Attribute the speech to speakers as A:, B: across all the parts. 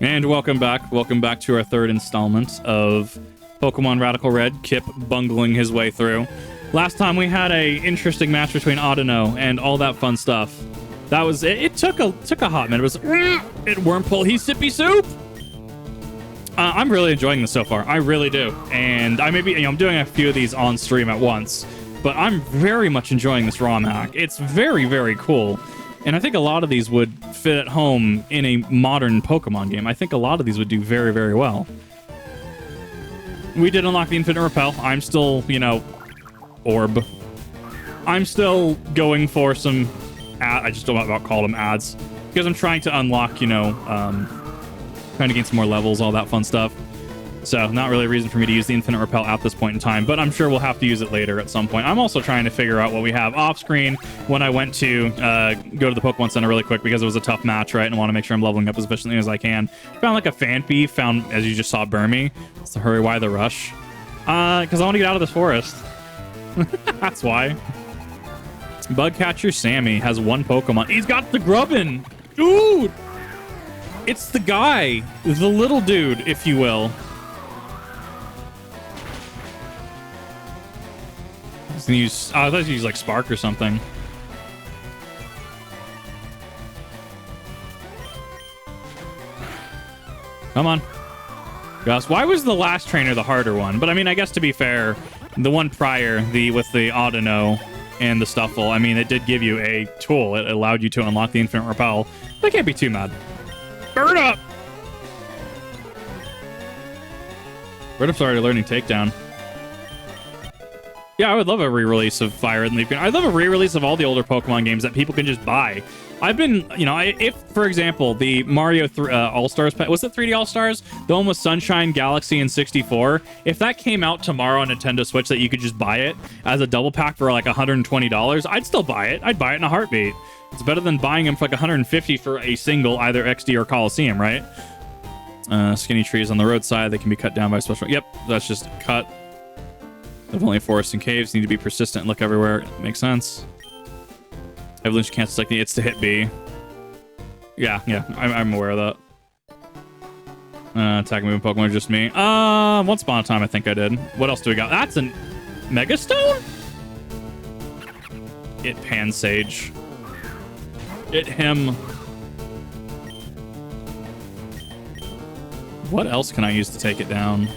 A: And welcome back. Welcome back to our third installment of Pokemon Radical Red. Kip bungling his way through. Last time we had a interesting match between Audino and all that fun stuff. That was it. It took a hot minute. It was it Wormpull. He's sippy soup. I'm really enjoying this so far. I really do. And I maybe I'm doing a few of these on stream at once, but I'm very much enjoying this ROM hack. It's very, very cool. And I think a lot of these would fit at home in a modern Pokemon game. I think a lot of these would do very, very well. We did unlock the Infinite Repel. I'm still, Orb. I'm still going for some I just don't about call them ads. Because I'm trying to unlock, trying to gain some more levels, all that fun stuff. So not really a reason for me to use the Infinite Repel at this point in time, but I'm sure we'll have to use it later at some point. I'm also trying to figure out what we have off screen when I went to go to the Pokemon Center really quick because it was a tough match, right? And I want to make sure I'm leveling up as efficiently as I can. Found like a Phanpy, found, as you just saw, Burmy. So hurry, why the rush? Because I want to get out of this forest. That's why. Bugcatcher Sammy has one Pokemon. He's got the Grubbin! Dude! It's the guy. The little dude, if you will. Use, I thought you use like Spark or something. Come on. Gus, why was the last trainer the harder one? But I mean, I guess to be fair, the one prior, with the Audino and the Stuffle, I mean, it did give you a tool. It allowed you to unlock the Infinite Repel. I can't be too mad. Bird up! Bird up's already learning Takedown. Yeah, I would love a re-release of Fire and Leaf Green. I'd love a re-release of all the older Pokemon games that people can just buy. I've been, if, for example, the Mario All-Stars, was it 3D All-Stars? The one with Sunshine, Galaxy, and 64. If that came out tomorrow on Nintendo Switch that you could just buy it as a double pack for like $120, I'd still buy it. I'd buy it in a heartbeat. It's better than buying them for like $150 for a single, either XD or Coliseum, right? Skinny trees on the roadside. They can be cut down by special... Yep, that's just cut. Definitely forests and caves need to be persistent and look everywhere. Makes sense. Evolution cancels technique. It's to hit B. Yeah, I'm aware of that. Attacking moving Pokemon, just me. Once upon a time, I think I did. What else do we got? That's a Mega Stone? It Pansage. It him. What else can I use to take it down?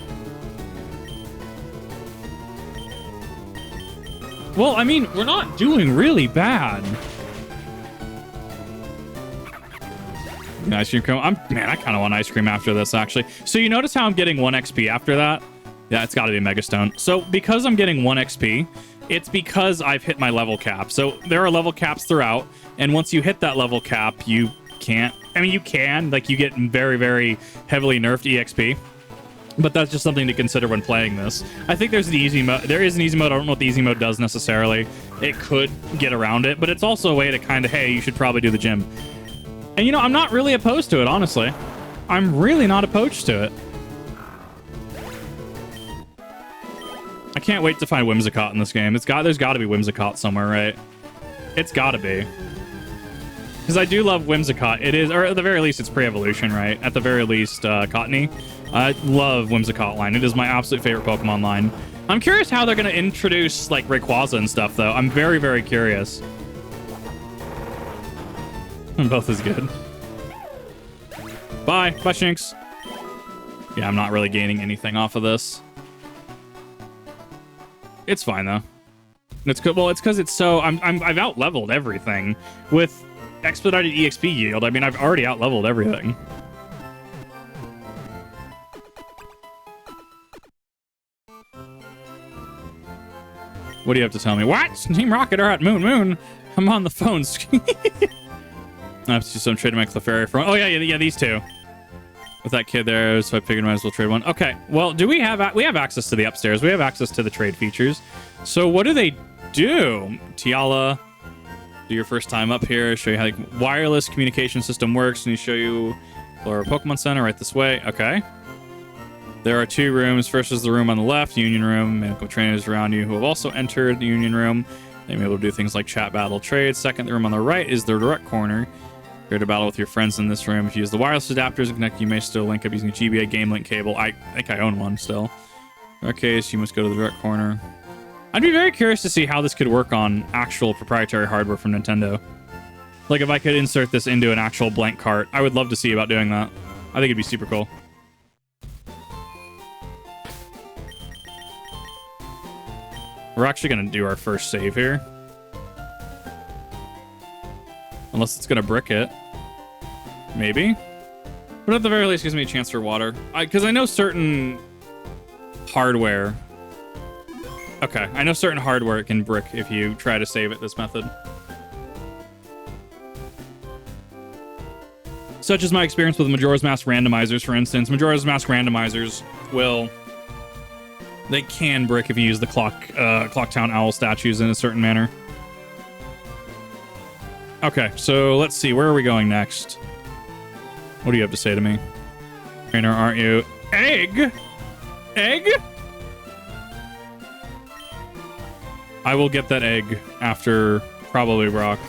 A: Well, I mean, we're not doing really bad. Ice cream cone. Man, I kind of want ice cream after this, actually. So you notice how I'm getting 1 XP after that? Yeah, it's got to be Mega Stone. So because I'm getting 1 XP, it's because I've hit my level cap. So there are level caps throughout, and once you hit that level cap, you can't... I mean, you can. Like, you get very, very heavily nerfed EXP. But that's just something to consider when playing this. I think there's an easy mode. There is an easy mode. I don't know what the easy mode does necessarily. It could get around it, but it's also a way to kind of, hey, you should probably do the gym. And, I'm not really opposed to it, honestly. I'm really not opposed to it. I can't wait to find Whimsicott in this game. There's got to be Whimsicott somewhere, right? It's got to be. Because I do love Whimsicott. It is, or at the very least, it's pre-evolution, right? At the very least, Cottony. I love Whimsicott line. It is my absolute favorite Pokemon line. I'm curious how they're going to introduce, like, Rayquaza and stuff, though. I'm very, very curious. Both is good. Bye. Bye, Shinx. Yeah, I'm not really gaining anything off of this. It's fine, though. It's good. Well, it's because it's so... I've out-leveled everything. With expedited EXP yield, I mean, I've already out-leveled everything. What do you have to tell me? What? Team Rocket are at Moon. I'm on the phone. I have to do some trading my Clefairy from... Oh, yeah, these two. With that kid there, so I figured I might as well trade one. Okay, well, do we have... We have access to the upstairs. We have access to the trade features. So what do they do? Tiala, do your first time up here. Show you how the wireless communication system works. And show you Flora Pokemon Center right this way. Okay. There are 2 rooms. First is the room on the left, Union Room. Medical trainers around you who have also entered the Union Room. They may be able to do things like chat, battle, trade. Second, the room on the right is the direct corner. Here to battle with your friends in this room. If you use the wireless adapters and connect, you may still link up using a GBA Game Link cable. I think I own one still. In our case, you must go to the direct corner. I'd be very curious to see how this could work on actual proprietary hardware from Nintendo. Like if I could insert this into an actual blank cart. I would love to see about doing that. I think it'd be super cool. We're actually going to do our first save here. Unless it's going to brick it. Maybe. But at the very least, it gives me a chance for water. Because I know certain hardware... Okay, I know certain hardware can brick if you try to save it this method. Such as my experience with Majora's Mask randomizers, for instance. Majora's Mask randomizers will... They can brick if you use the Clocktown Owl statues in a certain manner. Okay, so let's see. Where are we going next? What do you have to say to me? Trainer, aren't you? Egg? Egg? I will get that egg after probably Brock.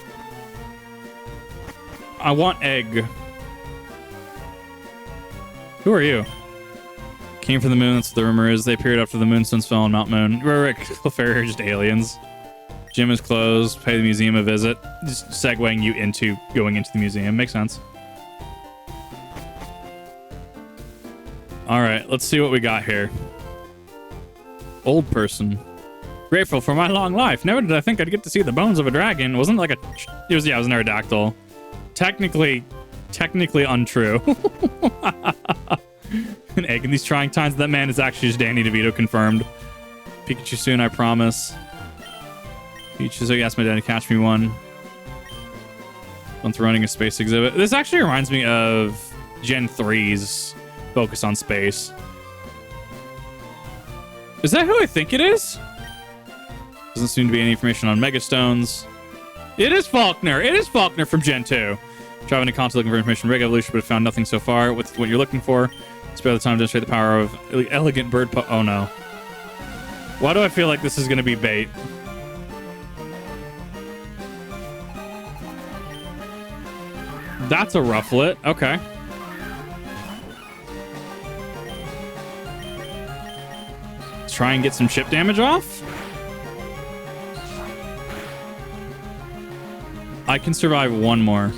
A: I want egg. Who are you? Came from the moon, that's what the rumor is. They appeared after the moonstones fell on Mount Moon. Right, Clefairy are just aliens. Gym is closed. Pay the museum a visit. Just segueing you into going into the museum. Makes sense. All right, let's see what we got here. Old person. Grateful for my long life. Never did I think I'd get to see the bones of a dragon. It wasn't like a... It was an Aerodactyl. Technically untrue. An egg in these trying times. That man is actually just Danny DeVito confirmed. Pikachu soon, I promise. Peach is, asked my dad to catch me one. Once running a space exhibit. This actually reminds me of Gen 3's focus on space. Is that who I think it is? Doesn't seem to be any information on Megastones. It is Faulkner. It is Faulkner from Gen 2. Driving to console looking for information from Rig Evolution, but have found nothing so far. With what you're looking for, spare the time to demonstrate the power of elegant bird. Oh no. Why do I feel like this is going to be bait? That's a Rufflet. Okay. Let's try and get some chip damage off. I can survive one more.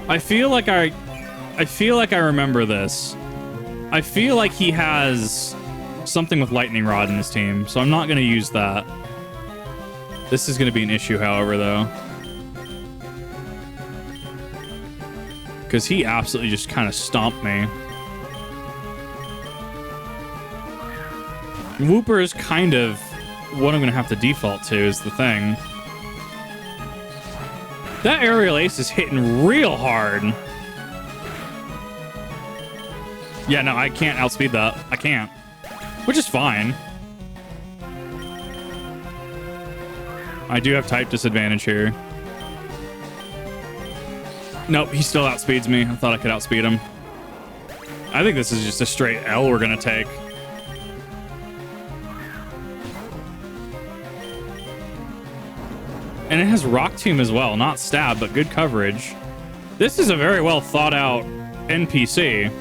A: I feel like I remember this. I feel like he has something with Lightning Rod in his team, so I'm not going to use that. This is going to be an issue, however, though. Because he absolutely just kind of stomped me. Wooper is kind of what I'm going to have to default to is the thing. That aerial ace is hitting real hard. Yeah, no, I can't outspeed that. I can't. Which is fine. I do have type disadvantage here. Nope, he still outspeeds me. I thought I could outspeed him. I think this is just a straight L we're going to take. And it has Rock Tomb as well. Not stab, but good coverage. This is a very well thought out NPC.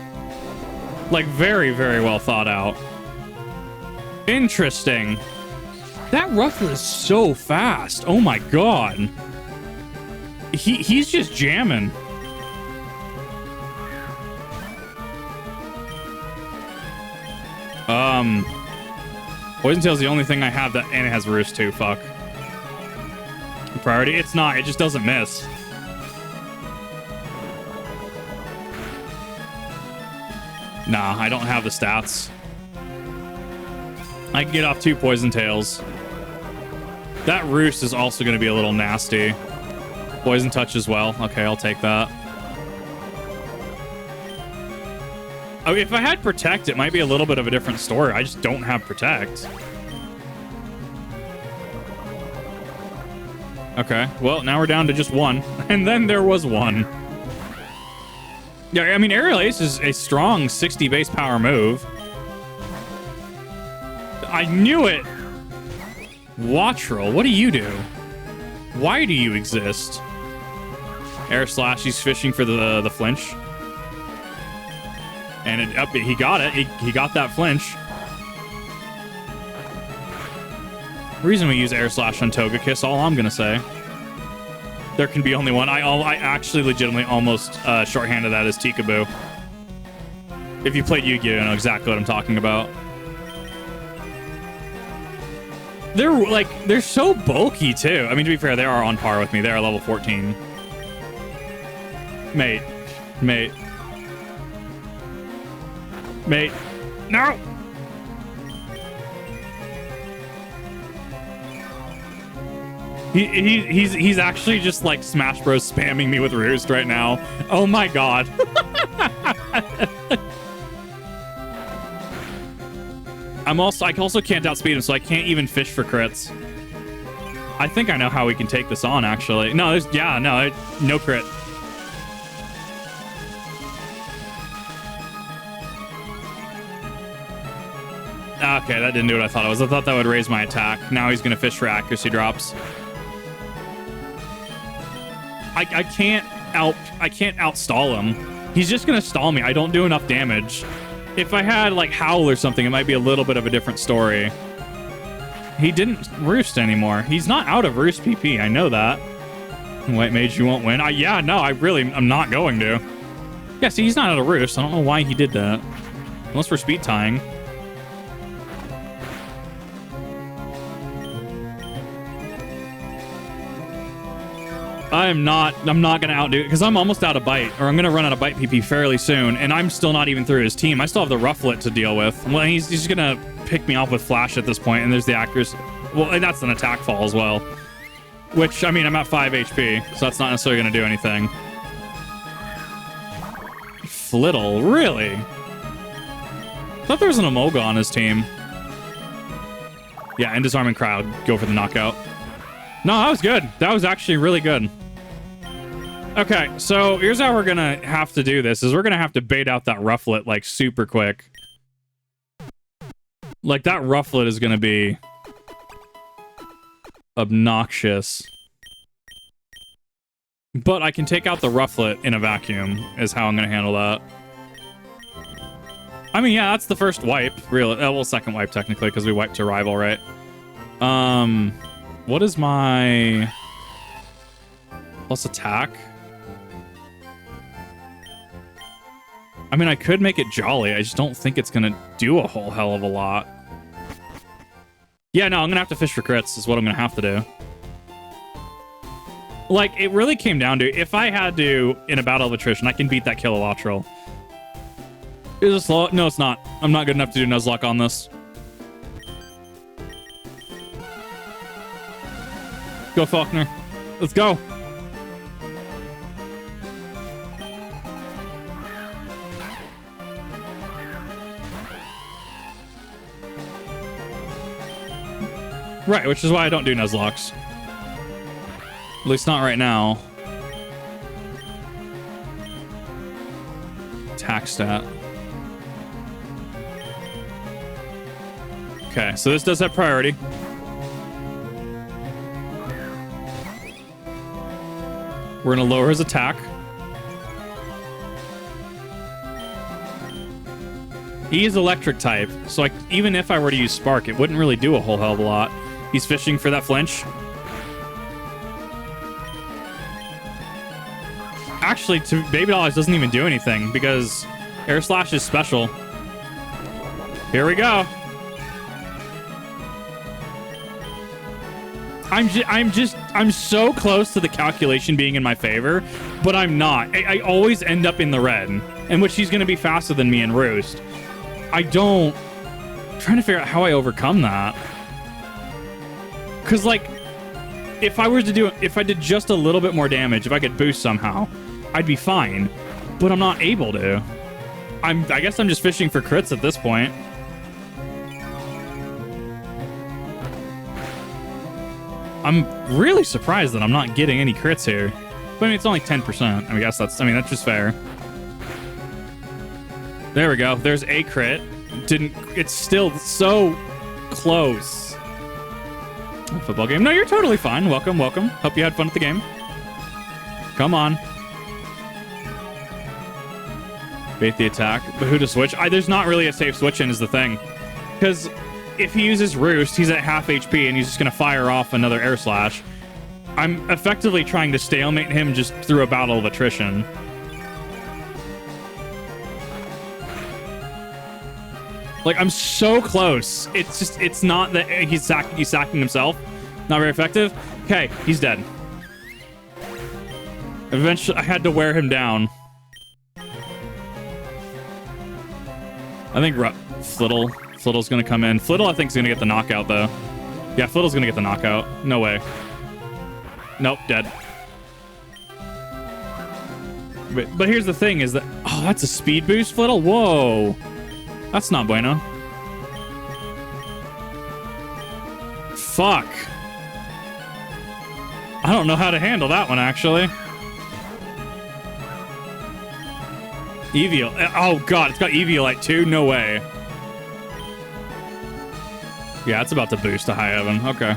A: Like, very, very well thought out. Interesting. That Rufflet is so fast. Oh my god. He's just jamming. Poison Tail's the only thing I have that, and it has Roost too. Fuck. Priority? It's not. It just doesn't miss. Nah, I don't have the stats. I can get off 2 Poison Tails. That Roost is also going to be a little nasty. Poison Touch as well. Okay, I'll take that. Oh, if I had Protect, it might be a little bit of a different story. I just don't have Protect. Okay, well, now we're down to just 1. And then there was 1. Yeah, I mean, Aerial Ace is a strong 60 base power move. I knew it! Watchroll, what do you do? Why do you exist? Air slash, he's fishing for the flinch. And he got it. He got that flinch. Reason we use air slash on Togekiss, all I'm gonna say. There can be only one. I actually legitimately almost shorthanded that as Tikaboo. If you played Yu-Gi-Oh, you know exactly what I'm talking about. They're so bulky too. I mean, to be fair, they are on par with me. They are level 14. Mate. No! He's actually just like Smash Bros spamming me with Roost right now. Oh my god. I also can't outspeed him, so I can't even fish for crits. I think I know how we can take this on, actually. No, no crit. Okay, that didn't do what I thought it was. I thought that would raise my attack. Now he's gonna fish for accuracy drops. I can't outstall him. He's just gonna stall me. I don't do enough damage. If I had like Howl or something, it might be a little bit of a different story. He didn't Roost anymore. He's not out of Roost PP. I know that. White Mage, you won't win. I'm not going to. Yeah, see, he's not out of Roost. I don't know why he did that. Unless we're speed tying. I'm not gonna outdo it because I'm almost out of bite, or I'm gonna run out of bite PP fairly soon, and I'm still not even through his team. I still have the Rufflet to deal with. Well, he's gonna pick me off with Flash at this point, and there's the accuracy. Well, and that's an attack fall as well. Which, I mean, I'm at 5 HP, so that's not necessarily gonna do anything. Flittle, really? I thought there was an Emolga on his team. Yeah, and Disarming Crowd. Go for the knockout. No, that was good. That was actually really good. Okay, so here's how we're gonna have to do this, is we're gonna have to bait out that Rufflet, like, super quick. Like, that Rufflet is gonna be obnoxious. But I can take out the Rufflet in a vacuum, is how I'm gonna handle that. I mean, yeah, that's the first wipe, really. Well, second wipe, technically, because we wiped to rival, right? What is my plus attack? I mean, I could make it Jolly. I just don't think it's going to do a whole hell of a lot. Yeah, no, I'm going to have to fish for crits is what I'm going to have to do. Like, it really came down to, if I had to, in a battle of attrition, I can beat that Kilowattrel. Is it slow? No, it's not. I'm not good enough to do Nuzlocke on this. Go, Faulkner. Let's go. Right, which is why I don't do Nuzlocks. At least not right now. Attack stat. Okay, so this does have priority. We're gonna lower his attack. He is electric type, so even if I were to use Spark, it wouldn't really do a whole hell of a lot. He's fishing for that flinch. Actually, to Baby Dollars doesn't even do anything because Air Slash is special. Here we go. I'm so close to the calculation being in my favor, but I'm not. I always end up in the red, in which he's going to be faster than me in Roost. I'm trying to figure out how I overcome that. Because, like, if I did just a little bit more damage, if I could boost somehow, I'd be fine. But I'm not able to. I guess I'm just fishing for crits at this point. I'm really surprised that I'm not getting any crits here. But I mean, it's only 10%. I guess that's just fair. There we go. There's a crit. It's still so close. Football game. No, you're totally fine. Welcome, welcome. Hope you had fun at the game. Come on. Bait the attack. But who to switch? There's not really a safe switch in is the thing. Because if he uses Roost, he's at half HP and he's just going to fire off another Air Slash. I'm effectively trying to stalemate him just through a battle of attrition. Like, I'm so close. It's just, it's not that he's sacking himself. Not very effective. Okay, he's dead. Eventually, I had to wear him down. I think Flittle's gonna come in. Flittle, I think, is gonna get the knockout, though. Yeah, Flittle's gonna get the knockout. No way. Nope, dead. But here's the thing, is that... Oh, that's a speed boost, Flittle? Whoa. That's not bueno. Fuck. I don't know how to handle that one, actually. Eviol. Oh, God. It's got Eviolite, too? No way. Yeah, it's about to boost to High Heaven. Okay.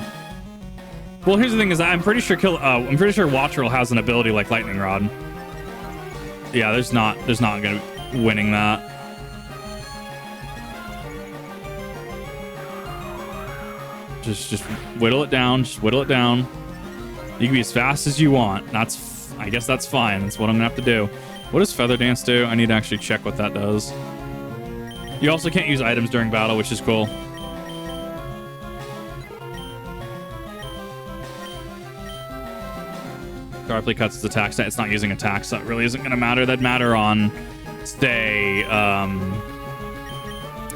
A: Well, here's the thing: is I'm pretty sure Wattrel has an ability like Lightning Rod. Yeah, there's not gonna be winning that. Just whittle it down. Just whittle it down. You can be as fast as you want. I guess that's fine. That's what I'm gonna have to do. What does Feather Dance do? I need to actually check what that does. You also can't use items during battle, which is cool. Sharply cuts its attacks. It's not using attacks, so that really isn't going to matter. That'd matter on, say,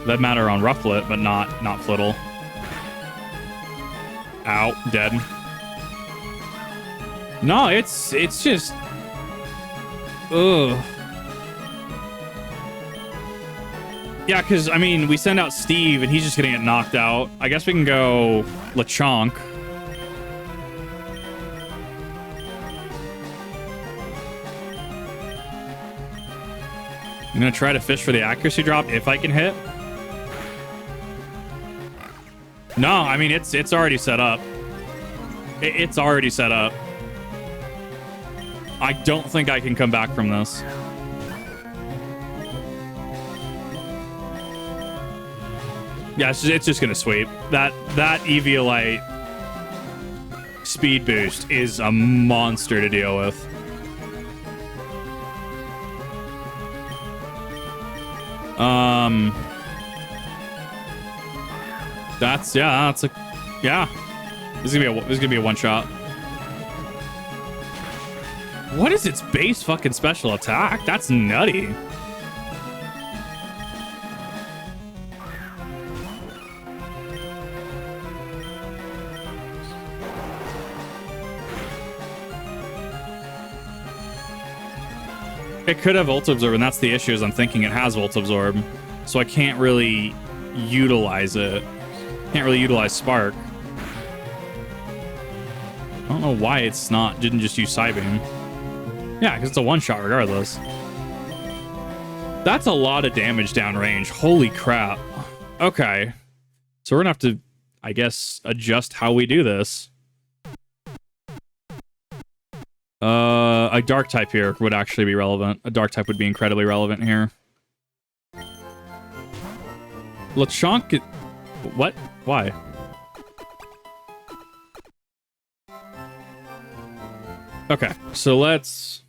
A: that'd matter on Rufflet, but not Flittle. Ow, dead. No, it's just... Ugh. Yeah, because, I mean, we send out Steve, and he's just going to get knocked out. I guess we can go Lechonk. I'm going to try to fish for the accuracy drop if I can hit. No, I mean, it's already set up. It's already set up. I don't think I can come back from this. Yeah, it's just going to sweep. That Eviolite speed boost is a monster to deal with. This is gonna be a one shot. What is its base fucking special attack? That's nutty. It could have Volt Absorb, and that's the issue, is I'm thinking it has Volt Absorb, so I can't really utilize it. Can't really utilize Spark. I don't know why didn't just use Psybeam. Yeah, because it's a one-shot regardless. That's a lot of damage downrange. Holy crap. Okay. So we're gonna have to, I guess, adjust how we do this. A dark type here would actually be relevant. A dark type would be incredibly relevant here. Lechonk... What? Why? Okay, so let's...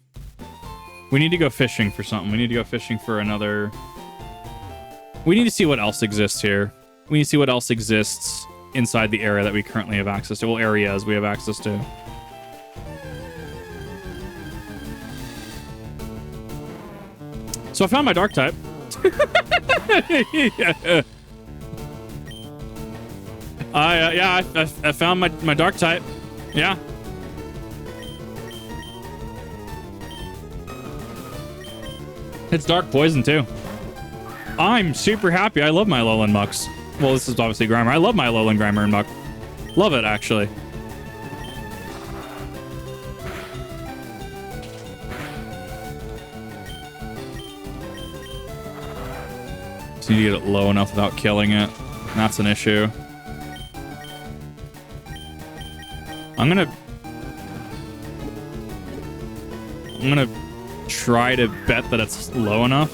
A: We need to go fishing for something. We need to go fishing for another... We need to see what else exists here. We need to see what else exists inside the area that we currently have access to. Well, areas we have access to. So I found my dark type. Yeah. I found my dark type. Yeah. It's dark poison too. I'm super happy. I love my Alolan Mucks. Well, this is obviously Grimer. I love my Alolan Grimer and Muck. Love it, actually. Just need to get it low enough without killing it. That's an issue. I'm gonna try to bet that it's low enough.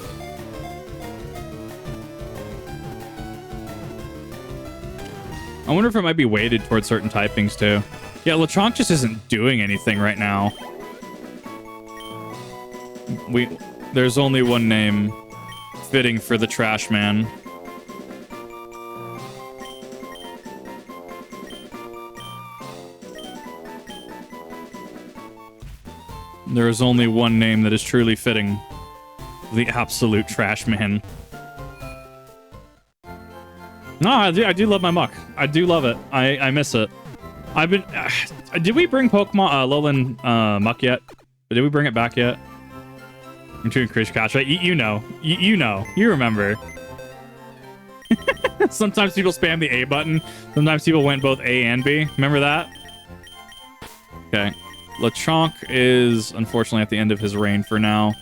A: I wonder if it might be weighted towards certain typings too. Yeah, Lechonk just isn't doing anything right now. There's only one name fitting for the trash man. There is only one name that is truly fitting. The absolute trash man. No, I do love my muck. I do love it. I miss it. I've been... did we bring Pokemon Alolan muck yet? Did we bring it back yet? I'm doing Krish Catch, right? You know. You know. You remember. Sometimes people spam the A button. Sometimes people went both A and B. Remember that? Okay. Lechonk is unfortunately at the end of his reign for now.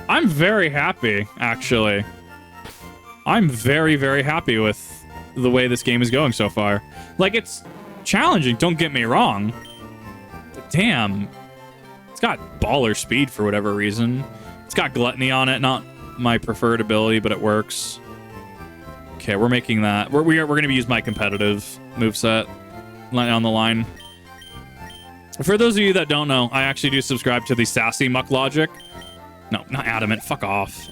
A: I'm very happy, actually. I'm very, very happy with the way this game is going so far. Like, it's challenging, don't get me wrong. But damn. It's got baller speed for whatever reason. It's got Gluttony on it, not my preferred ability, but it works. Okay, we're making that. We're going to use my competitive moveset on the line. For those of you that don't know, I actually do subscribe to the Sassy Muck Logic. No, not Adamant. Fuck off.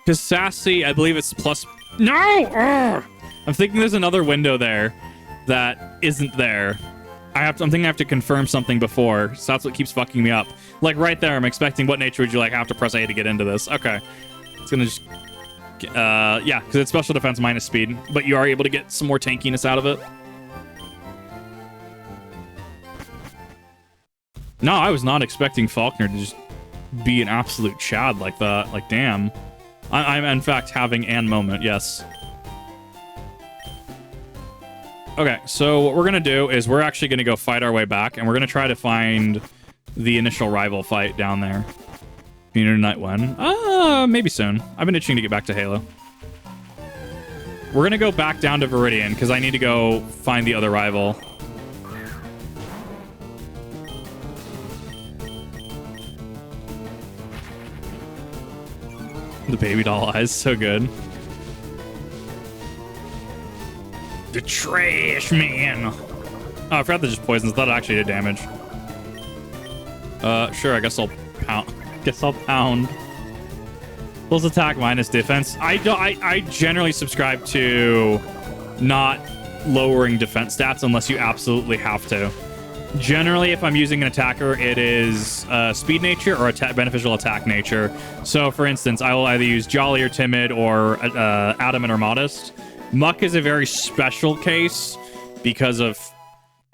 A: Because Sassy, I believe it's plus... No! Urgh! I'm thinking there's another window there that isn't there. I'm thinking I have to confirm something before, so that's what keeps fucking me up. Like, right there, I'm expecting what nature would you like? I have to press A to get into this. Okay. It's gonna just... yeah, because it's special defense minus speed, but you are able to get some more tankiness out of it. No, I was not expecting Faulkner to just be an absolute chad like that. Like, damn. I'm in fact having an moment, yes. Okay, so what we're going to do is we're actually going to go fight our way back, and we're going to try to find the initial rival fight down there. Community Night when? Maybe soon. I've been itching to get back to Halo. We're going to go back down to Viridian, because I need to go find the other rival. The baby doll eyes, so good. The trash man. Oh, I forgot that just poisons. I thought it actually did damage. Sure, I guess I'll pound. Plus attack minus defense. I generally subscribe to not lowering defense stats unless you absolutely have to. Generally, if I'm using an attacker, it is speed nature or beneficial attack nature. So, for instance, I will either use Jolly or Timid or Adamant or Modest. Muck is a very special case because of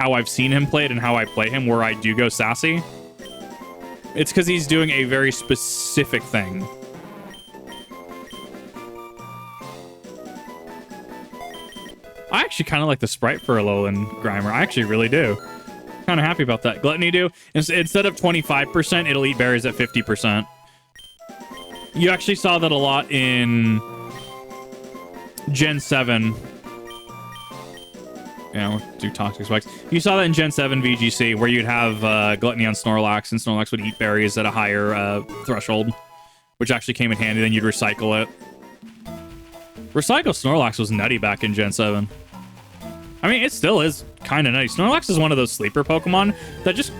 A: how I've seen him played and how I play him, where I do go Sassy. It's because he's doing a very specific thing. I actually kind of like the sprite for Alolan Grimer. I actually really do. Kind of happy about that. Gluttony do, instead of 25%, it'll eat berries at 50%. You actually saw that a lot in Gen 7. Yeah, we'll do Toxic Spikes. You saw that in Gen 7 VGC, where you'd have Gluttony on Snorlax, and Snorlax would eat berries at a higher threshold, which actually came in handy. Then you'd recycle it. Recycle Snorlax was nutty back in Gen 7. I mean, it still is kind of nice. Snorlax is one of those sleeper Pokemon that just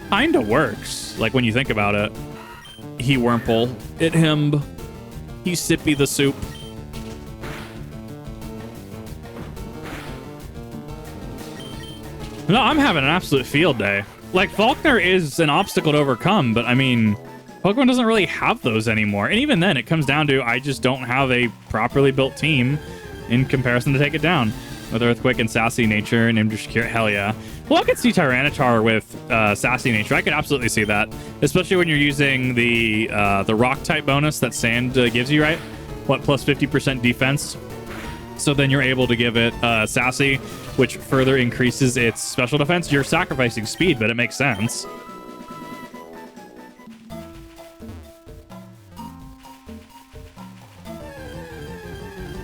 A: kind of works. Like, when you think about it. He Wurmple. It him. He Sippy the soup. No, I'm having an absolute field day. Like, Faulkner is an obstacle to overcome, but I mean, Pokemon doesn't really have those anymore. And even then, it comes down to I just don't have a properly built team in comparison to take it down. With Earthquake and Sassy Nature and Imdashkir, hell yeah. Well, I could see Tyranitar with Sassy Nature. I could absolutely see that. Especially when you're using the Rock type bonus that Sand gives you, right? What, plus 50% defense? So then you're able to give it Sassy, which further increases its special defense. You're sacrificing speed, but it makes sense.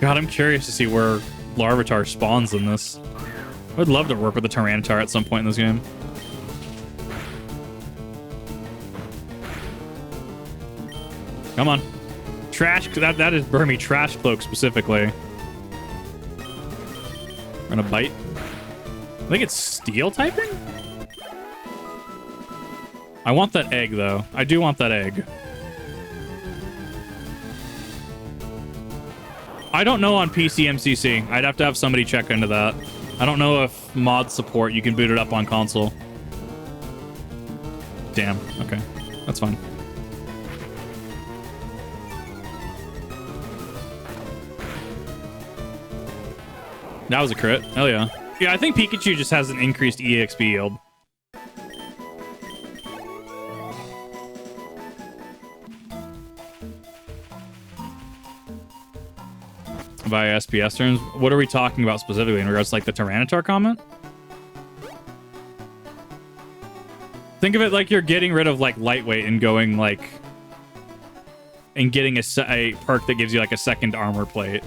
A: God, I'm curious to see where Larvitar spawns in this. I would love to work with a Tyranitar at some point in this game. Come on. Trash. That is Burmy Trash Cloak specifically. We're gonna bite. I think it's steel typing? I want that egg, though. I do want that egg. I don't know on PC MCC. I'd have to have somebody check into that. I don't know if mod support, you can boot it up on console. Damn. Okay. That's fine. That was a crit. Hell yeah. Yeah, I think Pikachu just has an increased EXP yield. By SPS terms, what are we talking about specifically in regards to like the Tyranitar comment? Think of it like you're getting rid of like lightweight and going like and getting a perk that gives you like a second armor plate.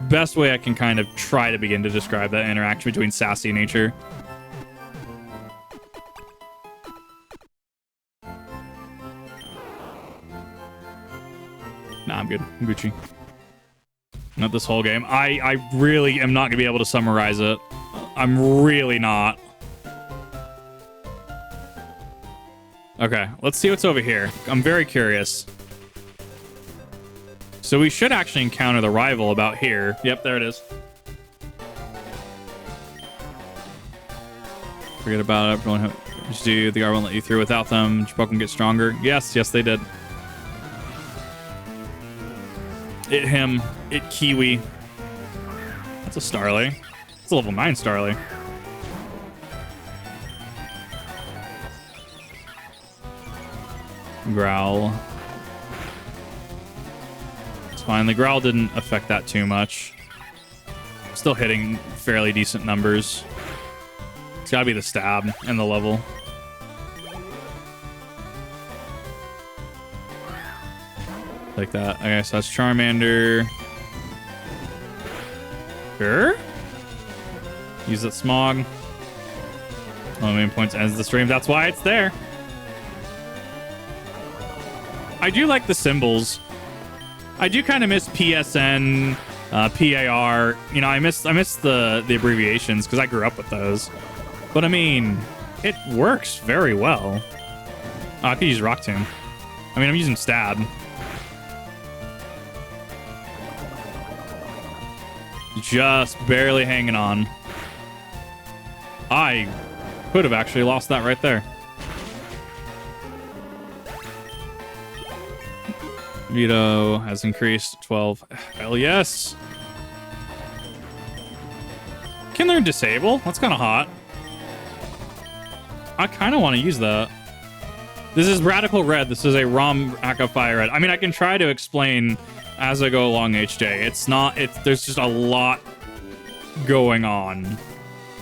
A: Best way I can kind of try to begin to describe that interaction between sassy nature. Nah, I'm good. I'm Gucci. Not this whole game. I really am not going to be able to summarize it. I'm really not. Okay, let's see what's over here. I'm very curious. So we should actually encounter the rival about here. Yep, there it is. Forget about it. Everyone just do. The guard won't let you through without them. Did your Pokemon get stronger? Yes, yes, they did. It him. It Kiwi. That's a Starly. It's a level 9 Starly. Growl. It's fine. The Growl didn't affect that too much. Still hitting fairly decent numbers. It's gotta be the stab and the level. Like that. Okay, so that's Charmander. Sure. Use that Smog. Oh, main points ends the stream. That's why it's there. I do like the symbols. I do kind of miss PSN, PAR. You know, I miss the abbreviations because I grew up with those. But I mean, it works very well. Oh, I could use Rock Tomb. I mean, I'm using Stab. Just barely hanging on. I could have actually lost that right there. Veto has increased 12. Hell yes. Can learn Disable? That's kind of hot. I kind of want to use that. This is Radical Red. This is a ROM Aka Fire Red. I mean, I can try to explain as I go along, HJ. It's not... There's just a lot going on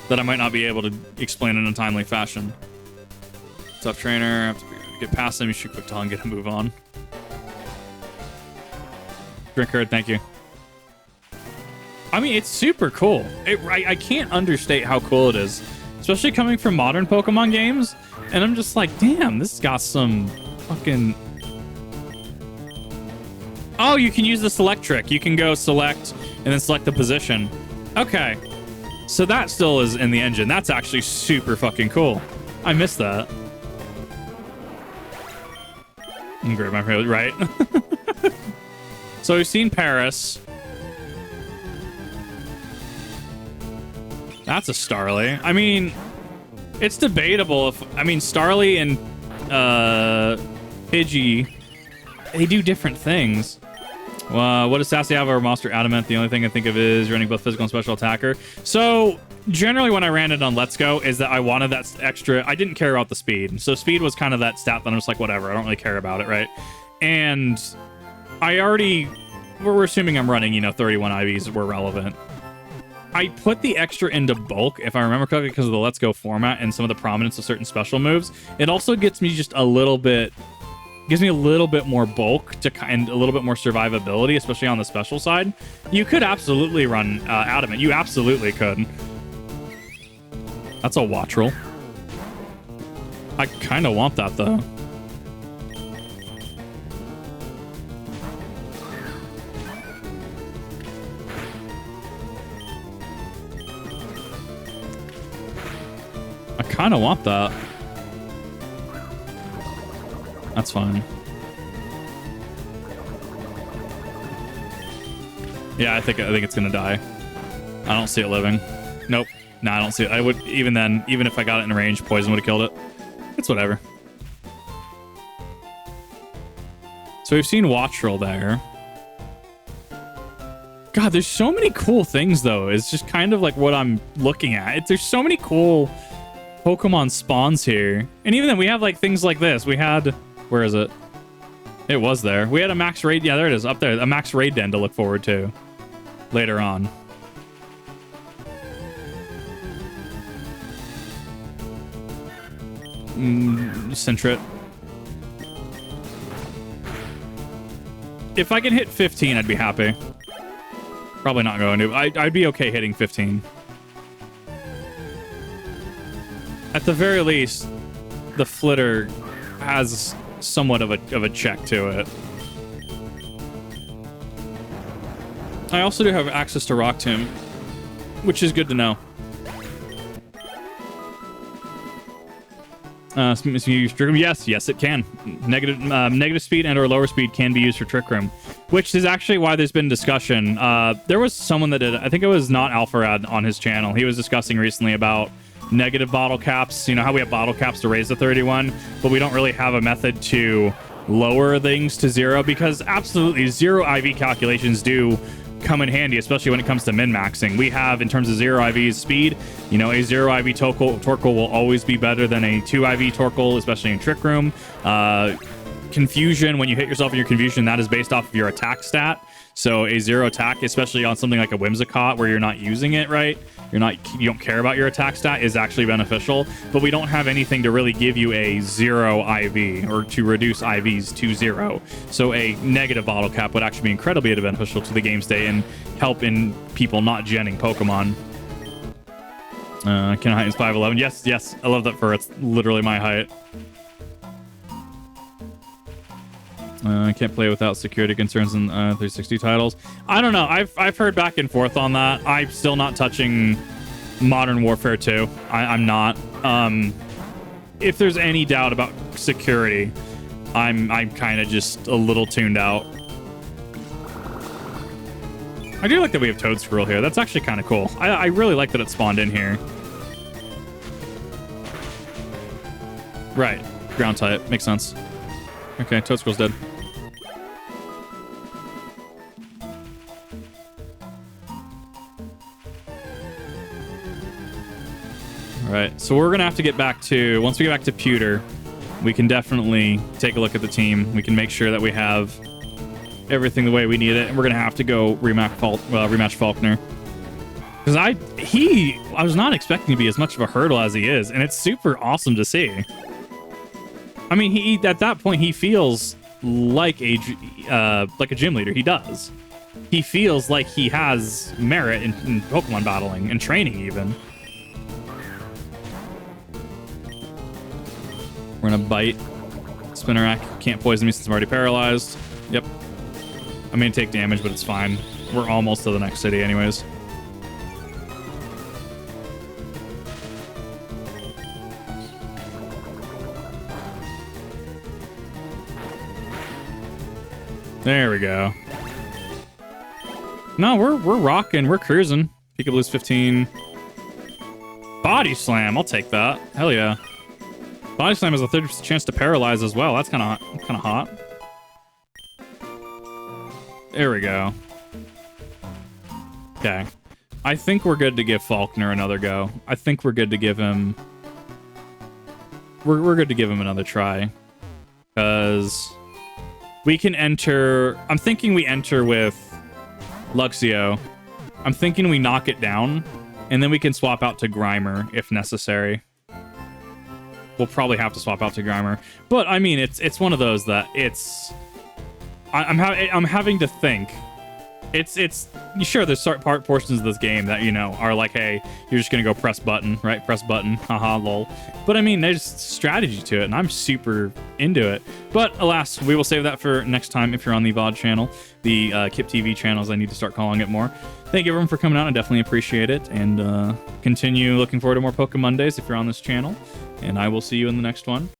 A: that I might not be able to explain in a timely fashion. Tough trainer. I have to get past him. You should quick tell and get a move on. Drink Herd, thank you. I mean, it's super cool. I can't understate how cool it is. Especially coming from modern Pokemon games. And I'm just like, damn, this has got some fucking... Oh, you can use the select trick. You can go select and then select the position. Okay. So that still is in the engine. That's actually super fucking cool. I missed that. I'm great, my favorite, right? So we've seen Paris. That's a Starly. I mean, it's debatable if... I mean, Starly and Pidgey, they do different things. What does Sassy have over Monster Adamant? The only thing I think of is running both physical and special attacker. So generally when I ran it on Let's Go is that I wanted that extra... I didn't care about the speed. So speed was kind of that stat that I'm just like, whatever. I don't really care about it, right? And I already... We're assuming I'm running, 31 IVs were relevant. I put the extra into bulk, if I remember correctly, because of the Let's Go format and some of the prominence of certain special moves. It also gets me just a little bit gives me a little bit more bulk and a little bit more survivability, especially on the special side. You could absolutely run Adamant. You absolutely could. That's a Wattrel. I kind of want that, though. I kind of want that. That's fine. Yeah, I think it's gonna die. I don't see it living. Nope. No, I don't see it. I would, even then, even if I got it in range, poison would have killed it. It's whatever. So we've seen Wattrel there. God, there's so many cool things, though. It's just kind of like what I'm looking at. There's so many cool Pokemon spawns here. And even then, we have like things like this. We had... Where is it? It was there. We had a max raid. Yeah, there it is. Up there. A max raid den to look forward to later on. Centret. If I can hit 15, I'd be happy. Probably not going to. I'd be okay hitting 15. At the very least, the Flitter has somewhat of a check to it. I also do have access to Rock Tomb, which is good to know. Yes, it can. Negative speed and or lower speed can be used for Trick Room, which is actually why there's been discussion. There was someone that did, I think it was not Alpharad on his channel. He was discussing recently about negative bottle caps. You know how we have bottle caps to raise to 31, but we don't really have a method to lower things to 0, because absolutely 0 IV calculations do come in handy, especially when it comes to min-maxing. We have, in terms of 0 IV's speed, you know, a 0 IV Torkoal will always be better than a 2 IV Torkoal, especially in Trick Room. Confusion, when you hit yourself in your confusion, that is based off of your attack stat. So a 0 attack, especially on something like a Whimsicott where you're not using it right, you don't care about your attack stat, is actually beneficial. But we don't have anything to really give you a 0 IV or to reduce IVs to 0. So a negative bottle cap would actually be incredibly beneficial to the game state and help in people not genning Pokemon. Can height is 5'11". Yes, I love that fur. It's literally my height. I can't play without security concerns in 360 titles. I don't know. I've heard back and forth on that. I'm still not touching Modern Warfare 2. I'm not. If there's any doubt about security, I'm kind of just a little tuned out. I do like that we have Toad Squirrel here. That's actually kind of cool. I really like that it spawned in here. Right. Ground type. Makes sense. Okay, Toad Squirrel's dead. All right, so we're gonna have to get back to, once we get back to Pewter, we can definitely take a look at the team. We can make sure that we have everything the way we need it, and we're gonna have to go rematch Faulkner. Because I was not expecting to be as much of a hurdle as he is, and it's super awesome to see. I mean, he at that point he feels like a gym leader. He does. He feels like he has merit in Pokemon battling and training even. We're gonna bite. Spinnerack can't poison me since I'm already paralyzed. Yep. I'm gonna take damage, but it's fine. We're almost to the next city anyways. There we go. No, we're rocking. We're cruising. Peekaboo's 15. Body Slam. I'll take that. Hell yeah. Body Slam has a 30% chance to paralyze as well. That's kind of hot. There we go. Okay. I think we're good to give Faulkner another go. I think we're good to give him... We're good to give him another try. Because... we can enter... I'm thinking we enter with Luxio. I'm thinking we knock it down, and then we can swap out to Grimer if necessary. we'll probably have to swap out to Grimer. But I mean, it's one of those that I'm having to think. It's sure there's portions of this game that, you know, are like, hey, you're just gonna go press button, right? Press button, haha, lol. But I mean, there's strategy to it, and I'm super into it. But alas, we will save that for next time if you're on the VOD channel, the Kip TV channels. I need to start calling it more. Thank you everyone for coming out. I definitely appreciate it, and continue looking forward to more PokéMondays if you're on this channel. And I will see you in the next one.